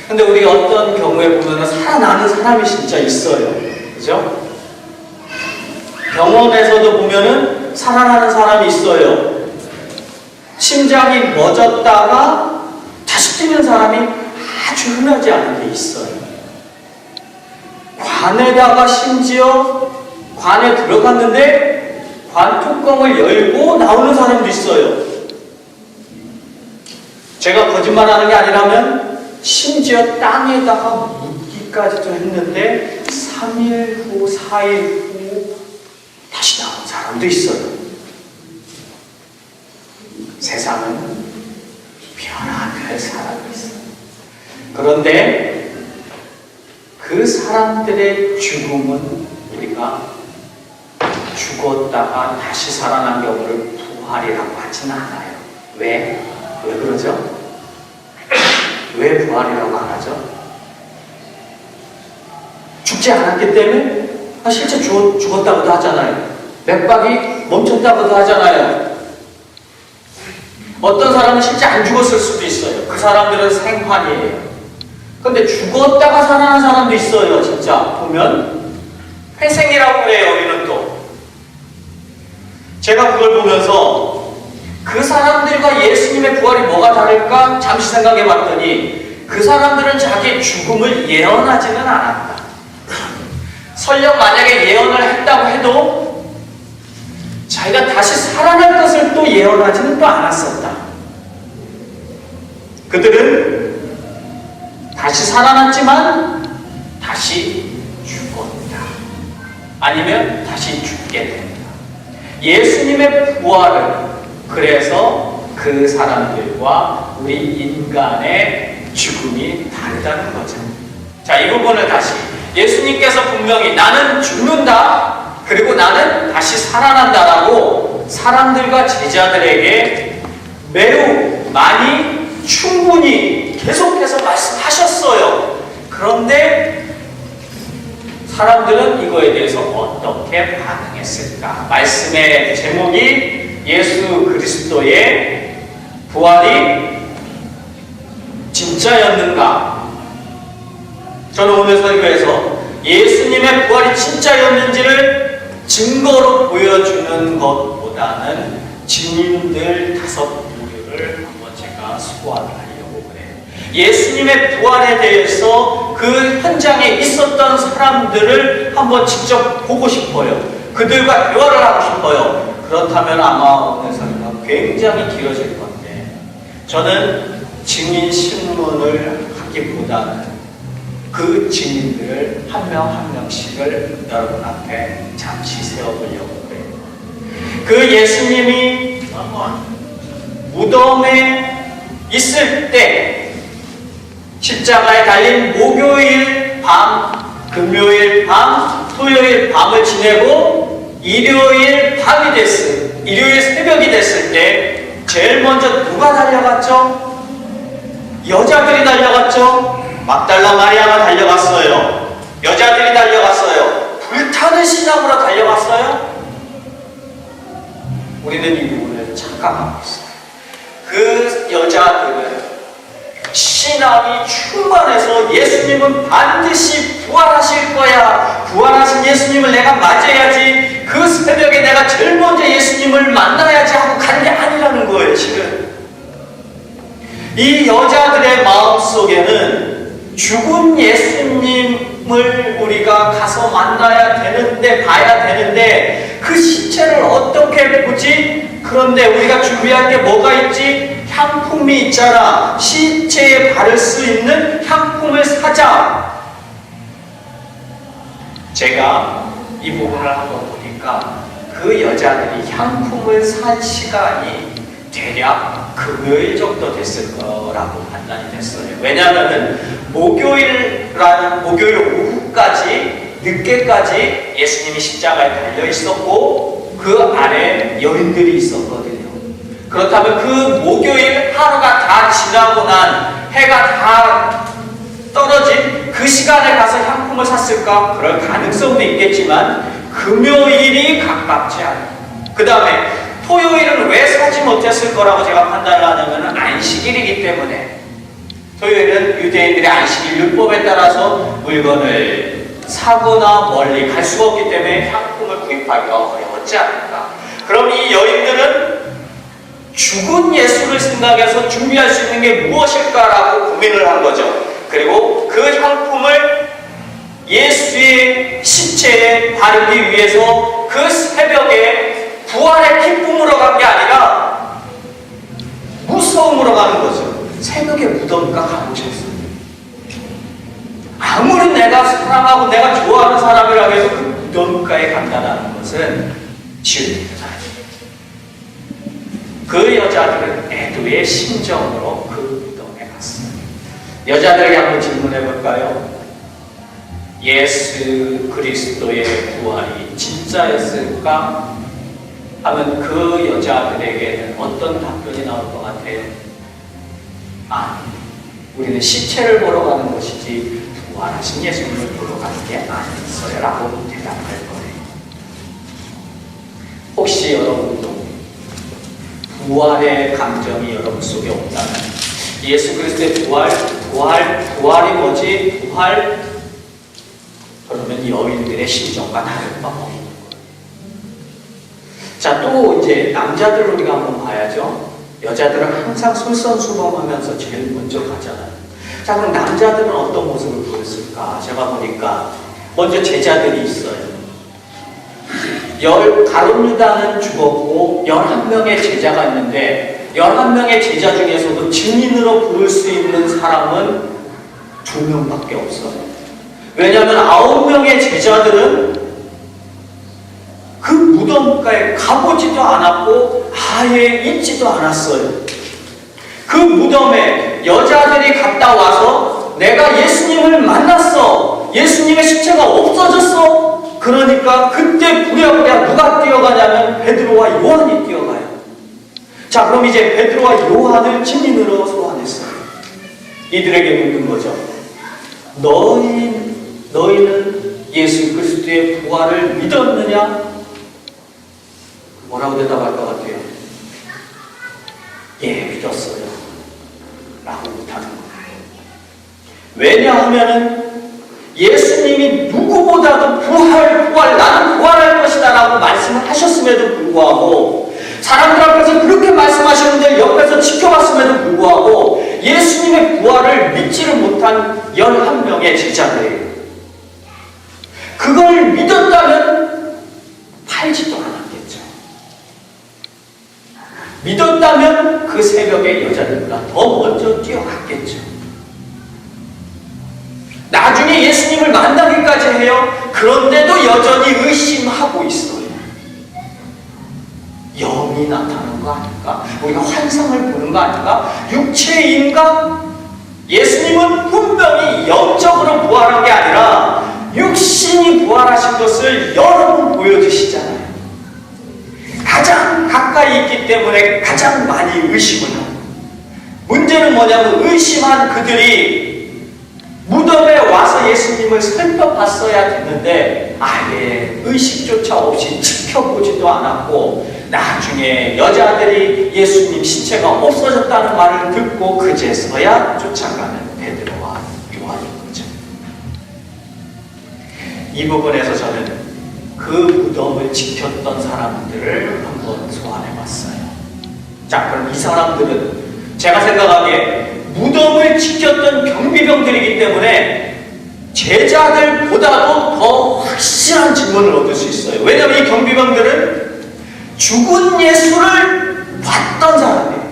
근데 우리 어떤 경우에 보면 살아나는 사람이 진짜 있어요. 그죠? 병원에서도 보면은 살아나는 사람이 있어요. 심장이 멎었다가 다시 뛰는 사람이 아주 흔하지 않은 게 있어요. 관에다가 심지어 관에 들어갔는데 관 뚜껑을 열고 나오는 사람도 있어요. 제가 거짓말하는 게 아니라면 심지어 땅에다가 묻기까지도 했는데 3일 후, 4일 후 다시 나온 사람도 있어요. 세상은 별의별 사람이 있어요. 그런데 그 사람들의 죽음은 우리가 죽었다가 다시 살아난 경우를 부활이라고 하지는 않아요. 왜? 왜 그러죠? 왜 부활이라고 안 하죠? 죽지 않았기 때문에 실제 죽었다고도 하잖아요. 맥박이 멈췄다고도 하잖아요. 어떤 사람은 실제 안 죽었을 수도 있어요. 그 사람들은 생환이에요. 근데 죽었다가 살아난 사람도 있어요. 진짜 보면 회생이라고 그래요. 우리는 또 제가 그걸 보면서 그 사람들과 예수님의 부활이 뭐가 다를까 잠시 생각해 봤더니 그 사람들은 자기 죽음을 예언하지는 않았다. 설령 만약에 예언을 했다고 해도 자기가 다시 살아날 것을 또 예언하지는 또 않았었다. 그들은 다시 살아났지만 다시 죽었다. 아니면 다시 죽게 된다. 예수님의 부활은 그래서 그 사람들과 우리 인간의 죽음이 다르다는 거죠. 자, 이 부분을 다시 예수님께서 분명히 나는 죽는다 그리고 나는 다시 살아난다라고 사람들과 제자들에게 매우 많이 충분히 계속해서 말씀하셨어요. 그런데 사람들은 이거에 대해서 어떻게 반응했을까? 말씀의 제목이 예수 그리스도의 부활이 진짜였는가? 저는 오늘 설교에서 예수님의 부활이 진짜였는지를 증거로 보여주는 것보다는 증인들 5부류를 한번 제가 소환하려고 그래요. 예수님의 부활에 대해서 그 현장에 있었던 사람들을 한번 직접 보고 싶어요. 그들과 대화를 하고 싶어요. 그렇다면 아마 오늘 설교가 굉장히 길어질 건데 저는 증인 신문을 하기보다는 그 증인들을 한 명 한 명씩을 여러분 앞에 잠시 세워보려고 해요. 그 예수님이 무덤에 있을 때 십자가에 달린 목요일 밤, 금요일 밤, 토요일 밤을 지내고 일요일 새벽이 됐을 때 제일 먼저 누가 달려갔죠? 여자들이 달려갔죠? 막달라 마리아가 달려갔어요. 여자들이 달려갔어요. 불타는 신앙으로 달려갔어요. 우리는 이 부분을 착각하고 있어요. 그 여자들은 신앙이 충만해서 예수님은 반드시 부활하실 거야. 부활하신 예수님을 내가 맞아야지. 그 새벽에 내가 제일 먼저 예수님을 만나야지 하고 간 게 아니라는 거예요, 지금. 이 여자들의 마음속에는 죽은 예수님을 우리가 가서 만나야 되는데, 봐야 되는데, 그 시체를 어떻게 보지? 그런데 우리가 준비할 게 뭐가 있지? 향품이 있잖아. 시체에 바를 수 있는 향품을 사자. 제가 이 부분을 한번 보니까 그 여자들이 향품을 산 시간이 대략 금요일 정도 됐을 거라고 판단이 됐어요. 왜냐하면 목요일 오후까지 늦게까지 예수님이 십자가에 달려 있었고 그 안에 여인들이 있었거든요. 그렇다면 그 목요일 하루가 다 지나고 난 해가 다 떨어진 그 시간에 가서 향품을 샀을까? 그럴 가능성도 있겠지만 금요일이 가깝지 않아요. 그 다음에 토요일은 왜 사지 못했을 거라고 제가 판단을 하냐면 안식일이기 때문에 토요일은 유대인들의 안식일 율법에 따라서 물건을 사거나 멀리 갈 수가 없기 때문에 향품을 구입하기가 어려웠지 않을까. 그럼 이 여인들은 죽은 예수를 생각해서 준비할 수 있는 게 무엇일까라고 고민을 한 거죠. 그리고 그 향품을 예수의 시체에 바르기 위해서 그 새벽에 부활의 기쁨으로 간 게 아니라 무서움으로 가는 거죠. 새벽에 무덤가 가보셨어요? 아무리 내가 사랑하고 내가 좋아하는 사람이라고 해서 그 무덤가에 간다는 것은 쉬운 일이 아니에요. 그 여자들은 애도의 심정으로 그 무덤에 갔어요. 여자들에게 한번 질문해 볼까요? 예수 그리스도의 부활이 진짜였을까? 하면 그 여자들에게는 어떤 답변이 나올 것 같아요? 아니, 우리는 시체를 보러 가는 것이지 부활하신 예수님을 보러 가는 게 아니었어요 라고 대답할 거예요. 혹시 여러분도 부활의 감정이 여러분 속에 없다면 예수 그리스도의 부활이 뭐지? 부활? 그러면 여인들의 심정과 다를 바 없는 거예요. 자, 또 이제 남자들 우리가 한번 봐야죠. 여자들은 항상 솔선수범하면서 제일 먼저 가잖아요. 자, 그럼 남자들은 어떤 모습을 보였을까? 제가 보니까 먼저 제자들이 있어요. 가룟 유다는 죽었고 11명의 제자가 있는데 11명의 제자 중에서도 증인으로 부를 수 있는 사람은 2명밖에 없어요. 왜냐하면 9명의 제자들은 그 무덤가에 가보지도 않았고 아예 있지도 않았어요. 그 무덤에 여자들이 갔다 와서 내가 예수님을 만났어. 예수님의 시체가 없어졌어. 그러니까 그때 부랴부랴 누가 뛰어가냐면 베드로와 요한이 뛰어가요. 자, 그럼 이제 베드로와 요한을 증인으로 소환했어요. 이들에게 묻는 거죠. 너희는 예수 그리스도의 부활을 믿었느냐? 뭐라고 대답할 것 같아요? 예, 믿었어요 라고 못하는 거예요. 왜냐하면 예수님이 누구보다도 나는 부활할 것이다 라고 말씀을 하셨음에도 불구하고 사람들 앞에서 그렇게 말씀하셨는데 옆에서 지켜봤음에도 불구하고 예수님의 부활을 믿지를 못한 11명의 제자들이에요. 그걸 믿었다면 팔지도 않았겠죠. 믿었다면 그 새벽에 여자들보다 더 먼저 뛰어갔겠죠. 나중에 예수님을 만나기까지 해요. 그런데도 여전히 의심하고 있어요. 영이 나타나는 거 아닐까? 우리가 환상을 보는 거 아닐까? 육체인가? 예수님은 분명히 영적으로 부활한 게 아니라 육신이 부활하신 것을 여러 번 보여주시잖아요. 가장 가까이 있기 때문에 가장 많이 의심을 하고, 문제는 뭐냐면 의심한 그들이 무덤에 와서 예수님을 살펴봤어야 됐는데 아예 의식조차 없이 지켜보지도 않았고 나중에 여자들이 예수님 시체가 없어졌다는 말을 듣고 그제서야 쫓아가는 베드로와 요한인 거죠. 이 부분에서 저는 그 무덤을 지켰던 사람들을 한번 소환해봤어요. 자, 그럼 이 사람들은 제가 생각하기에 무덤을 지켰던 경비병들이기 때문에 제자들보다도 더 확실한 증언을 얻을 수 있어요. 왜냐하면 이 경비병들은 죽은 예수를 봤던 사람이에요.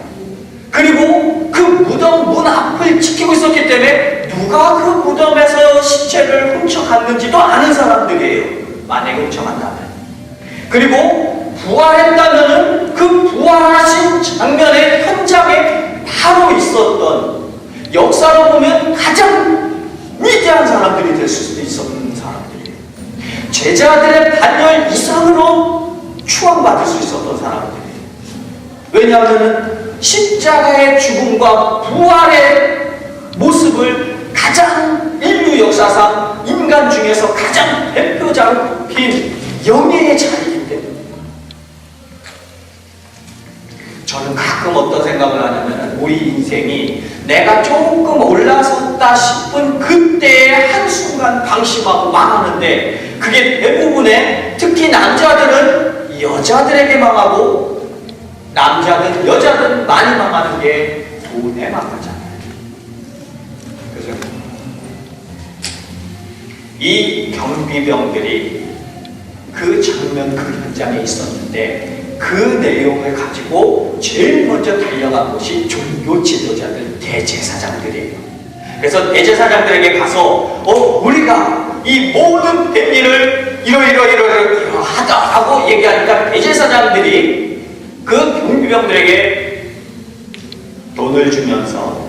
그리고 그 무덤 문 앞을 지키고 있었기 때문에 누가 그 무덤에서 시체를 훔쳐갔는지도 아는 사람들이에요. 만약에 훔쳐간다면. 그리고 부활했다면 그 부활하신 장면의 현장에 바로 있었던, 역사로 보면 가장 위대한 사람들이 될 수도 있었던 사람들이에요. 제자들의 반열 이상으로 추앙받을 수 있었던 사람들이에요. 왜냐하면 십자가의 죽음과 부활의 모습을 가장 인류 역사상 인간 중에서 가장 대표자로 꼽힌 영예의 자리이기 때문에 저는 가끔 어떤 생각을 하냐면 우리 인생이 내가 조금 올라섰다 싶은 그때의 한순간 방심하고 망하는데, 그게 대부분의, 특히 남자들은 여자들에게 망하고 남자든 여자든 많이 망하는 게 돈에 망하잖아요. 그죠? 이 경비병들이 그 장면, 그 현장에 있었는데 그 내용을 가지고 제일 먼저 달려간 것이 종교 지도자들, 대제사장들이에요. 그래서 대제사장들에게 가서 우리가 이 모든 뱀일을 이러하다 하고 얘기하니까 대제사장들이 그 경비병들에게 돈을 주면서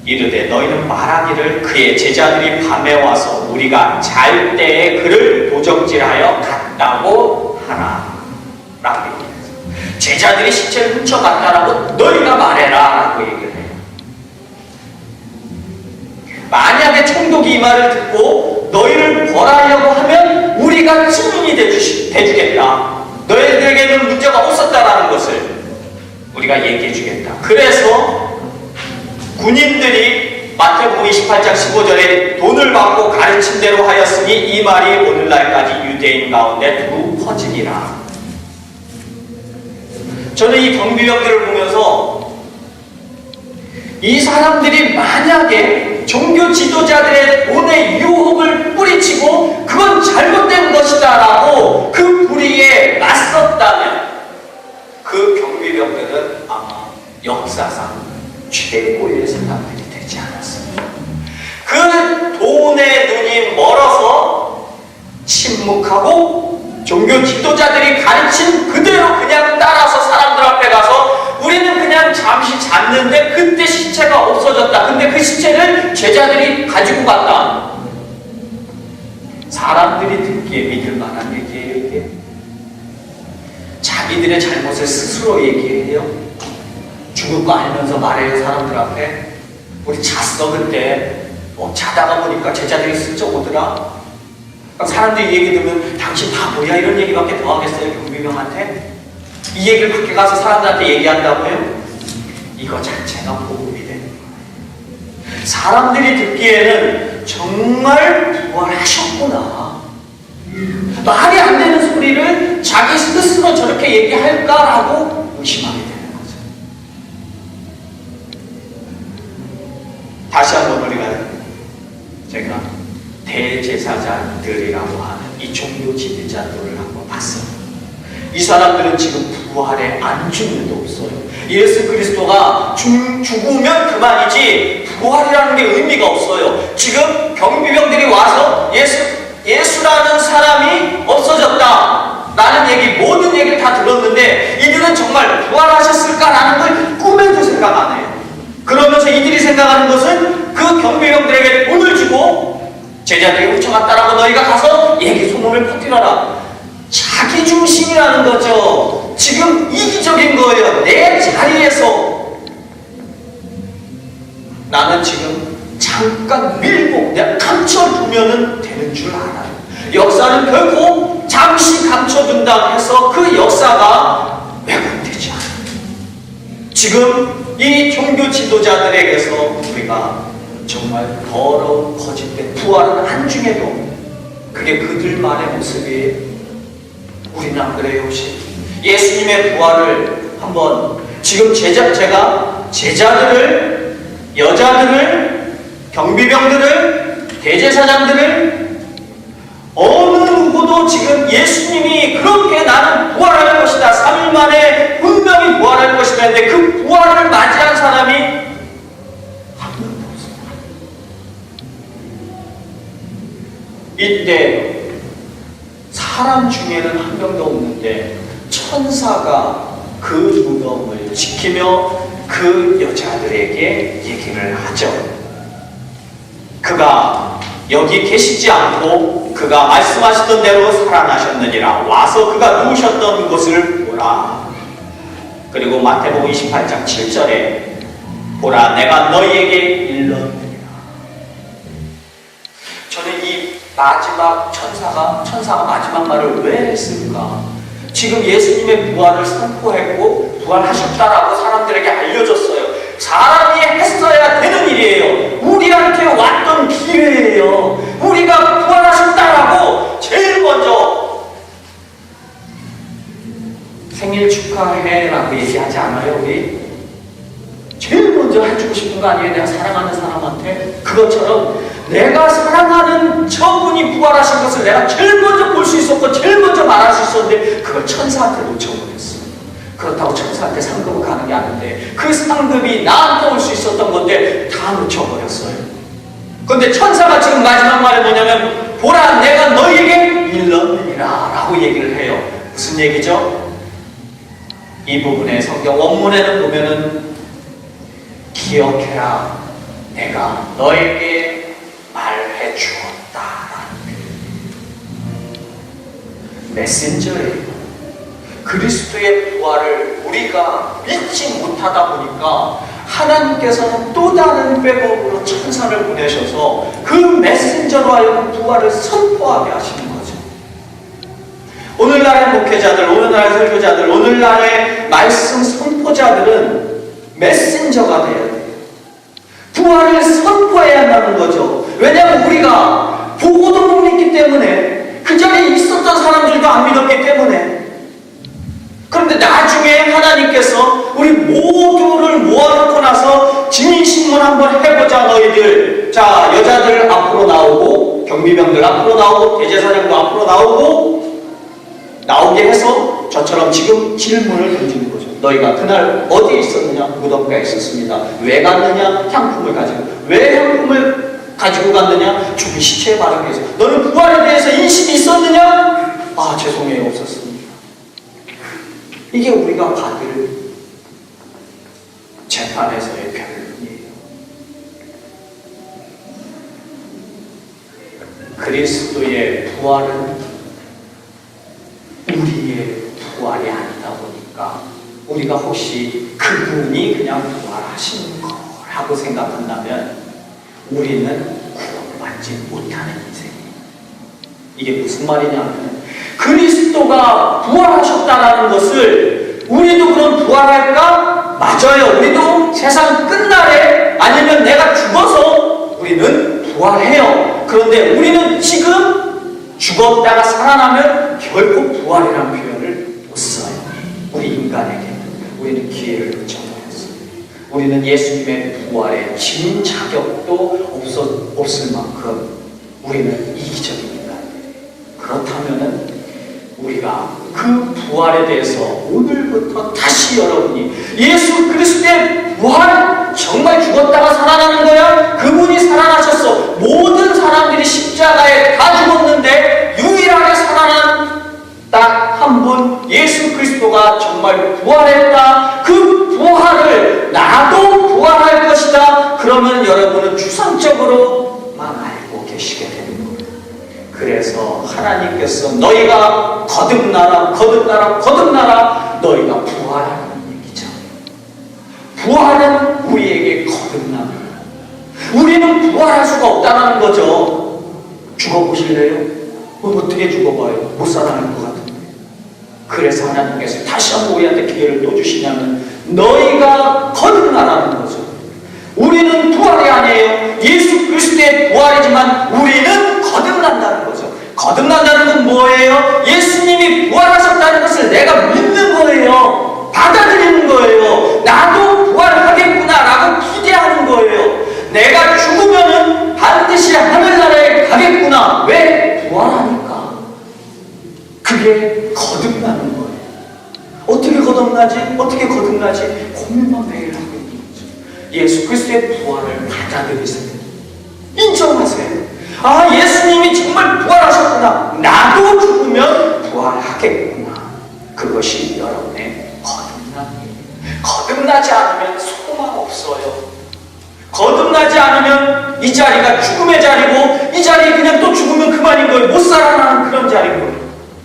이르되 너희는 말하기를 그의 제자들이 밤에 와서 우리가 잘 때에 그를 도적질하여 갔다고 하라 라고 얘기해요. 제자들이 시체를 훔쳐갔다라고 너희가 말해라 라고 얘기를 해요. 만약에 총독이 이 말을 듣고 너희를 벌하려고 하면 우리가 증인이 돼주겠다. 너희들에게는 문제가 없었다라는 것을 우리가 얘기해 주겠다. 그래서 군인들이 마태복음 28장 15절에 돈을 받고 가르친 대로 하였으니 이 말이 오늘날까지 유대인 가운데 두루 퍼지니라. 저는 이 경비병들을 보면서 이 사람들이 만약에 종교 지도자들의 돈의 유혹을 뿌리치고 그건 잘못된 것이다 라고 그 불의에 맞섰다면 그 경비병들은 아마 역사상 최고의 사람들이 되지 않았습니다. 그 돈의 눈이 멀어서 침묵하고 종교 지도자들이 가르친 그대로 그냥 따라서 사람들 앞에 가서 우리는 그냥 잠시 잤는데 그때 시체가 없어졌다. 근데 그 시체를 제자들이 가지고 갔다. 사람들이 듣기에 믿을 만한 얘기예요, 이게? 자기들의 잘못을 스스로 얘기해요. 죽을 거 알면서 말해요, 사람들 앞에. 우리 잤어, 그때. 자다가 보니까 제자들이 슬쩍 오더라. 사람들이 이 얘기 들으면 당신 바보야 이런 얘기밖에 더 하겠어요, 경비병한테? 이 얘기를 밖에 가서 사람들한테 얘기한다고요? 이거 자체가 복음이 되는 거예요. 사람들이 듣기에는 정말 부활하셨구나. 말이 안 되는 소리를 자기 스스로 저렇게 얘기할까라고 의심하게 돼요. 다시 한번 우리가 제가 대제사장들이라고 하는 이 종교 지도자들을 한번 봤어요. 이 사람들은 지금 부활에 안중에도 없어요. 예수 그리스도가 죽으면 그만이지 부활이라는 게 의미가 없어요. 지금 경비병들이 와서 예수라는 사람이 없어졌다 라는 얘기, 모든 얘기를 다 들었는데 이들은 정말 부활하셨을까라는 걸 꿈에도 생각 안 해요. 그러면서 이들이 생각하는 것은 그 경비병들에게 돈을 주고 제자들이 훔쳐갔다라고 너희가 가서 얘기 소문을 퍼뜨려라. 자기 중심이라는 거죠. 지금 이기적인 거예요. 내 자리에서 나는 지금 잠깐 밀고 내가 감춰두면 되는 줄 알아요. 역사는 결코 잠시 감춰둔다 해서 그 역사가 왜곡되지 않아요. 지금 이 종교 지도자들에게서 우리가 정말 더러운 거짓된 부활은 한중에도 그게 그들만의 모습이에요. 우리는 안 그래요, 혹시? 예수님의 부활을 한번 지금 제가 제자들을, 여자들을, 경비병들을, 대제사장들을 어느 누구도 지금 예수님이 그렇게 나는 부활할 것이다, 3일 만에 분명히 부활할 것이다 했는데 그 부활을 맞이한 사람이 한 명도 없습니다. 이때 사람 중에는 한 명도 없는데 천사가 그 무덤을 지키며 그 여자들에게 얘기를 하죠. 그가 여기 계시지 않고 그가 말씀하시던 대로 살아나셨느니라. 와서 그가 누우셨던 곳을 보라. 그리고 마태복음 28장 7절에 보라 내가 너희에게 일렀느니라. 저는 이 마지막 천사가 마지막 말을 왜 했을까? 지금 예수님의 부활을 선포했고 부활하셨다라고 사람들에게 알려줬어요. 사람이 했어야 되는 일이에요. 우리한테 왔던 기회예요. 우리가 부활하셨다라고 제일 먼저 생일 축하해라고 얘기하지 않아요, 우리? 제일 먼저 해주고 싶은 거 아니에요? 내가 사랑하는 사람한테? 그것처럼 내가 사랑하는 저분이 부활하신 것을 내가 제일 먼저 볼 수 있었고 제일 먼저 말할 수 있었는데 그걸 천사한테 놓쳐버렸어요. 그렇다고 천사한테 상급을 가는 게 아닌데 그 상급이 나한테 올 수 있었던 건데 다 놓쳐버렸어요. 그런데 천사가 지금 마지막 말이 뭐냐면 보라 내가 너희에게 일렀느니라 라고 얘기를 해요. 무슨 얘기죠? 이 부분에 성경 원문에는 보면은 기억해라 내가 너에게 말해 주었다라는 메신저예요. 그리스도의 부활을 우리가 믿지 못하다 보니까 하나님께서는 또 다른 백업으로 천사를 보내셔서 그 메신저로 하여금 부활을 선포하게 하시는 거죠. 오늘날의 목회자들, 오늘날의 설교자들, 오늘날의 말씀 선포자들은 메신저가 돼야 돼요. 부활을 선포해야 한다는 거죠. 왜냐하면 우리가 보고도 못 믿기 때문에 그 전에 있었던 사람들도 안 믿었기 때문에. 그런데 나중에 하나님께서 우리 모두를 모아놓고 나서 증인신문 한번 해보자 너희들. 자, 여자들 앞으로 나오고 경비병들 앞으로 나오고 대제사장도 앞으로 나오게 해서 저처럼 지금 질문을 던지는 거죠. 너희가 그날 어디에 있었느냐? 무덤가에 있었습니다. 왜 갔느냐? 향품을 가지고. 왜 향품을 가지고 갔느냐? 죽은 시체에 바르기 위해서. 너는 부활에 대해서 인식이 있었느냐? 아, 죄송해요, 없었습니다. 이게 우리가 받을 재판에서의 결론이에요. 그리스도의 부활은 우리의 부활이 아니다 보니까 우리가 혹시 그분이 그냥 부활하신 거라고 생각한다면 우리는 구원받지 못하는 인생이에요. 이게 무슨 말이냐면 그리스도가 부활하셨다는 것을 우리도 그럼 부활할까? 맞아요. 우리도 세상 끝날에 아니면 내가 죽어서 우리는 부활해요. 그런데 우리는 지금 죽었다가 살아나면 결코 부활이라는 표현을 못 써요. 우리 인간에게. 우리는 기회를 놓쳐버렸어요. 우리는 예수님의 부활에 지금 자격도 없을 만큼 우리는 이기적인 인간들이에요. 그렇다면은 우리가 그 부활에 대해서 오늘부터 다시 여러분이 예수 그리스도의 부활 정말 죽었다가 살아나는 거야? 그분이 살아나셨어. 모든 사람들이 십자가에 다 죽었는데 유일하게 살아난 딱 한 분 예수 그리스도가 정말 부활했다. 그 부활을 나도 부활할 것이다. 그러면 여러분은 추상적으로만 알고 계시게 되는 거예요. 그래서 하나님께서 너희가 거듭나라 너희가 부활하는 얘기죠. 부활은 우리에게 거듭납니다. 우리는 부활할 수가 없다는 거죠. 죽어보실래요? 어떻게 죽어봐요? 못 살아날 것 같은데. 그래서 하나님께서 다시 한번 우리한테 기회를 또 주시냐면 너희가 거듭나라는 거죠. 우리는 부활이 아니에요. 예수 그리스도의 부활이지만 우리는 거듭난다는 거죠. 거듭난다는 건 뭐예요? 예수님이 부활하셨다는 것을 내가 믿는 거예요. 받아들이는 거예요. 나도 부활하겠구나라고 기대하는 거예요. 내가 죽으면은 반드시 하늘나라에 가겠구나. 왜? 부활하니까. 그게 거듭나는 거예요. 어떻게 거듭나지? 고민만 매일 하고 있는 거죠. 예수 그리스도의 부활을 받아들이세요. 인정하세요. 아, 예수님이 정말 부활하셨구나. 나도 죽으면 부활하겠구나. 그것이 여러분의 거듭남이에요. 거듭나지 않으면 소망 없어요. 거듭나지 않으면 이 자리가 죽음의 자리고 이 자리에 그냥 또 죽으면 그만인 거예요. 못 살아나는 그런 자리인 거예요.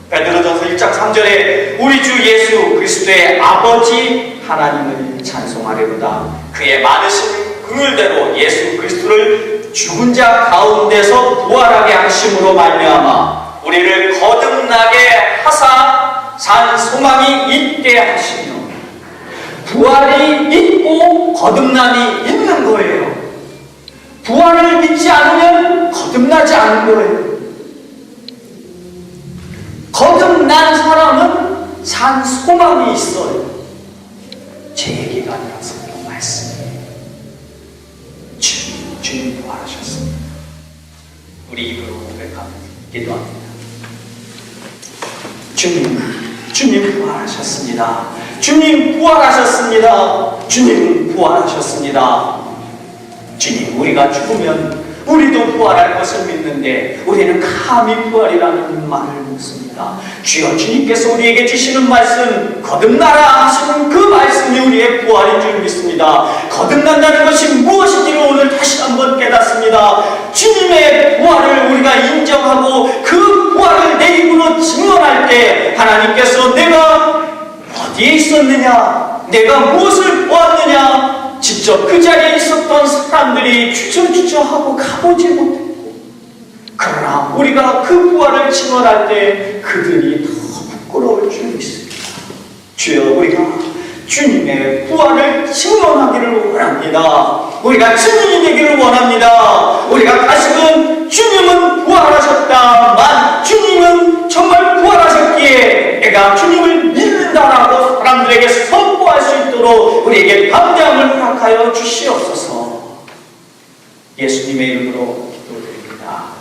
베드로전서 1장 3절에 우리 주 예수 그리스도의 아버지 하나님을 찬송하려다 그의 많으신 긍휼대로 예수 그리스도를 죽은 자 가운데서 부활하게 하심으로 말미암아 우리를 거듭나게 하사 산 소망이 있게 하시며 부활이 있고 거듭남이 있는 거예요. 부활을 믿지 않으면 거듭나지 않는 거예요. 거듭난 사람은 산 소망이 있어요. 제 얘기가 아니라 성경 말씀이에요. 주님 부활하셨습니다. 우리 입으로 고백하며 기도합니다. 주님 부활하셨습니다. 주님 부활하셨습니다. 주님 부활하셨습니다. 주님, 우리가 죽으면 우리도 부활할 것을 믿는데 우리는 감히 부활이라는 말을 묻습니다. 주여, 주님께서 우리에게 주시는 말씀, 거듭나라 하시는 그 말씀이 우리의 부활인 줄 믿습니다. 거듭난다는 것이 무엇인지를 오늘 다시 한번 깨닫습니다. 주님의 부활을 우리가 인정하고 그 부활을 내 입으로 증언할 때 하나님께서 내가 어디에 있었느냐, 내가 무엇을 보았느냐, 직접 그 자리에 있었던 사람들이 주저주저하고 가보지 못했고, 그러나 우리가 그 부활을 증언할 때 그들이 더 부끄러울 줄 믿습니다. 주여, 우리가 주님의 부활을 증언하기를 원합니다. 우리가 주님이 되기를 원합니다. 우리가 다시금 주님은 부활하셨다만, 주님은 정말 부활하셨기에 내가 주님을 믿는다라고 사람들에게 선포할 수 있도록 우리에게 담대함을 허락하여 주시옵소서. 예수님의 이름으로 기도드립니다.